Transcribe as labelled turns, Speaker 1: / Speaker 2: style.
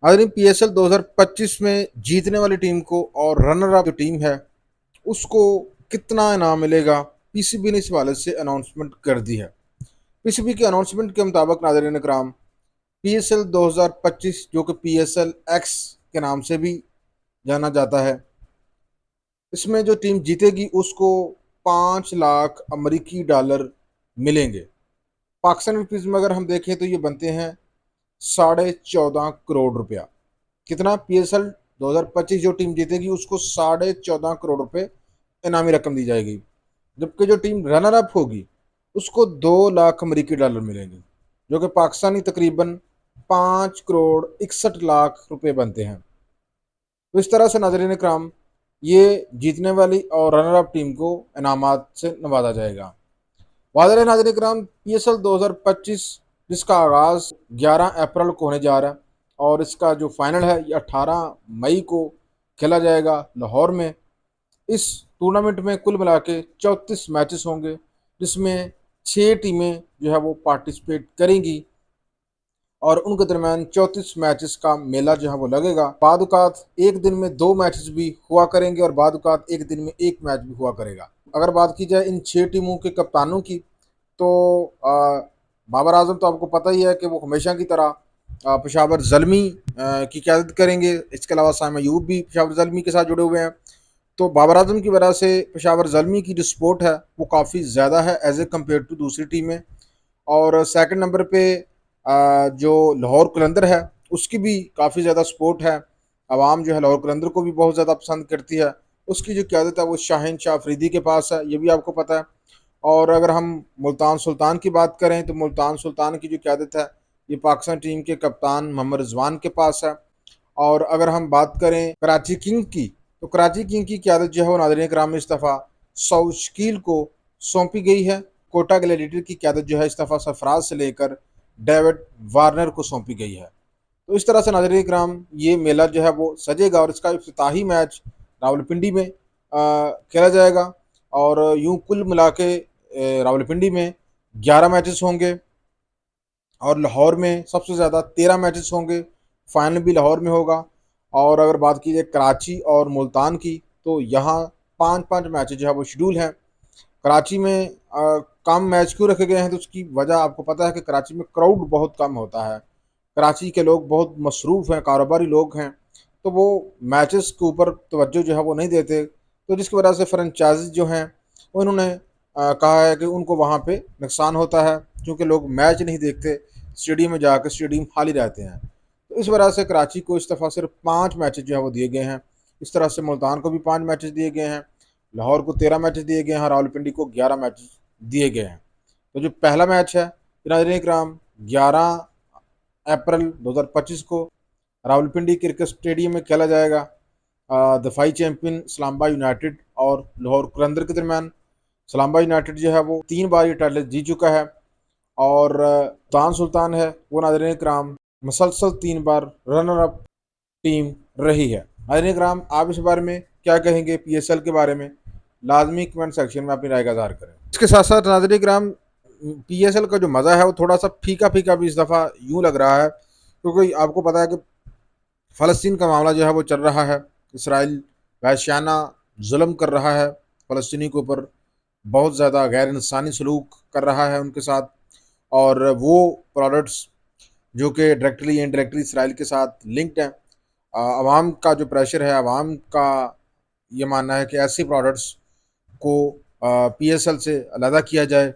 Speaker 1: नाज़रीन, पीएसएल 2025 में जीतने वाली टीम को और रनर अप जो टीम है उसको कितना इनाम मिलेगा, पीसीबी ने इस हवाले से अनाउंसमेंट कर दी है। पीसीबी के अनाउंसमेंट के मुताबिक नाज़रीन इकराम, पीएसएल 2025 जो कि पीएसएल एक्स के नाम से भी जाना जाता है, इसमें जो टीम जीतेगी उसको 5 लाख अमरीकी डॉलर मिलेंगे। पाकिस्तान रुपीज़ में अगर हम देखें तो ये बनते हैं 14.5 करोड़ रुपया। कितना? पीएसएल 2025 जो टीम जीतेगी उसको 14.5 करोड़ रुपए इनामी रकम दी जाएगी, जबकि जो टीम रनर अप होगी उसको 2 लाख अमरीकी डॉलर मिलेंगे, जो कि पाकिस्तानी तकरीबन 5 करोड़ 61 लाख रुपए बनते हैं। तो इस तरह से नाजरीन कराम, ये जीतने वाली और रनर अप टीम को इनामात से नवाजा जाएगा। वादर नाजरीन कराम, पीएसएल 2025 जिसका आगाज़ 11 अप्रैल को होने जा रहा है और इसका जो फाइनल है ये 18 मई को खेला जाएगा लाहौर में। इस टूर्नामेंट में कुल मिला के 34 मैचेस होंगे, जिसमें 6 टीमें जो है वो पार्टिसिपेट करेंगी और उनके दरमियान 34 मैचेस का मेला जो है वो लगेगा। बादुकात एक दिन में 2 मैचेस भी हुआ करेंगे और बादुकात एक दिन में 1 मैच भी हुआ करेगा। अगर बात की जाए इन 6 टीमों के कप्तानों की, तो बाबर आजम तो आपको पता ही है कि वो हमेशा की तरह पेशावर ज़ल्मी की क़यादत करेंगे। इसके अलावा साइम अयूब भी पेशावर ज़ल्मी के साथ जुड़े हुए हैं। तो बाबर आजम की वजह से पेशावर ज़ल्मी की जो सपोर्ट है वो काफ़ी ज़्यादा है एज ए कम्पेयर टू दूसरी टीमें। और सेकंड नंबर पे जो लाहौर कलंदर है उसकी भी काफ़ी ज़्यादा सपोर्ट है। आवाम जो है लाहौर कलंदर को भी बहुत ज़्यादा पसंद करती है। उसकी जो क़यादत है वो शाहीन शाह अफरीदी के पास है, ये भी आपको पता है। और अगर हम मुल्तान सुल्तान की बात करें तो मुल्तान सुल्तान की जो क़यादत है ये पाकिस्तान टीम के कप्तान मोहम्मद रिजवान के पास है। और अगर हम बात करें कराची किंग की, तो कराची किंग की क़यादत जो है वो नाज़रीन कराम इस दफ़ा सऊद शकील को सौंपी गई है। कोटा ग्लैडिएटर की क़यादत जो है इस दफ़ा सरफराज से लेकर डेविड वार्नर को सौंपी गई है। तो इस तरह से नाज़रीन कराम ये मेला जो है वो सजेगा और इसका इफ्तिताही मैच रावलपिंडी में खेला जाएगा। और यूं कुल मिला के रावलपिंडी में 11 मैचेस होंगे और लाहौर में सबसे ज़्यादा 13 मैचेस होंगे। फाइनल भी लाहौर में होगा। और अगर बात की जाए कराची और मुल्तान की, तो यहाँ 5-5 मैचेस जो है वो शेड्यूल हैं। कराची में कम मैच क्यों रखे गए हैं, तो उसकी वजह आपको पता है कि कराची में क्राउड बहुत कम होता है। कराची के लोग बहुत मसरूफ़ हैं, कारोबारी लोग हैं, तो वो मैचेस के ऊपर तवज्जो जो है वो नहीं देते। तो जिसकी वजह से फ्रेंचाइजी जो हैं उन्होंने कहा है कि उनको वहाँ पे नुकसान होता है, क्योंकि लोग मैच नहीं देखते, स्टेडियम में जाकर स्टेडियम खाली रहते हैं। तो इस वजह से कराची को इस दफ़ा सिर्फ 5 मैचेस जो है वो दिए गए हैं। इस तरह से मुल्तान को भी 5 मैचेस दिए गए हैं, लाहौर को 13 मैचेस दिए गए हैं, रावलपिंडी को 11 मैचेस दिए गए हैं। तो जो पहला मैच है नाज़रीन इकराम 11 अप्रैल 2025 को रावलपिंडी क्रिकेट स्टेडियम में खेला जाएगा। दफाई चैंपियन इस्लामाबाद यूनाइटेड और लाहौर कलंदर के दरमियान। इस्लामाबाद यूनाइटेड जो है वो 3 बार ये टाइटल जीत चुका है और सुल्तान सुल्तान है वो नाज़रीन कराम मुसलसल 3 बार रनर अप टीम रही है। नाज़रीन कराम, आप इस बारे में क्या कहेंगे? पीएसएल के बारे में लाजमी कमेंट सेक्शन में अपनी राय का इज़हार करें। इसके साथ साथ नाज़रीन कराम, पीएसएल का जो मज़ा है वो थोड़ा सा फीका फीका भी इस दफ़ा यूँ लग रहा है, क्योंकि आपको पता है कि फ़लस्तीन का मामला जो है वो चल रहा है। इसराइल वहशियाना जुल्म कर रहा है फ़लस्तीनी के ऊपर, बहुत ज़्यादा गैर इंसानी सलूक कर रहा है उनके साथ। और वो प्रोडक्ट्स जो कि डायरेक्टली इनडायरेक्टली इसराइल के साथ लिंक्ड हैं। आवाम का जो प्रेशर है, आवाम का ये मानना है कि ऐसे प्रोडक्ट्स को पीएसएल से अलहदा किया जाए।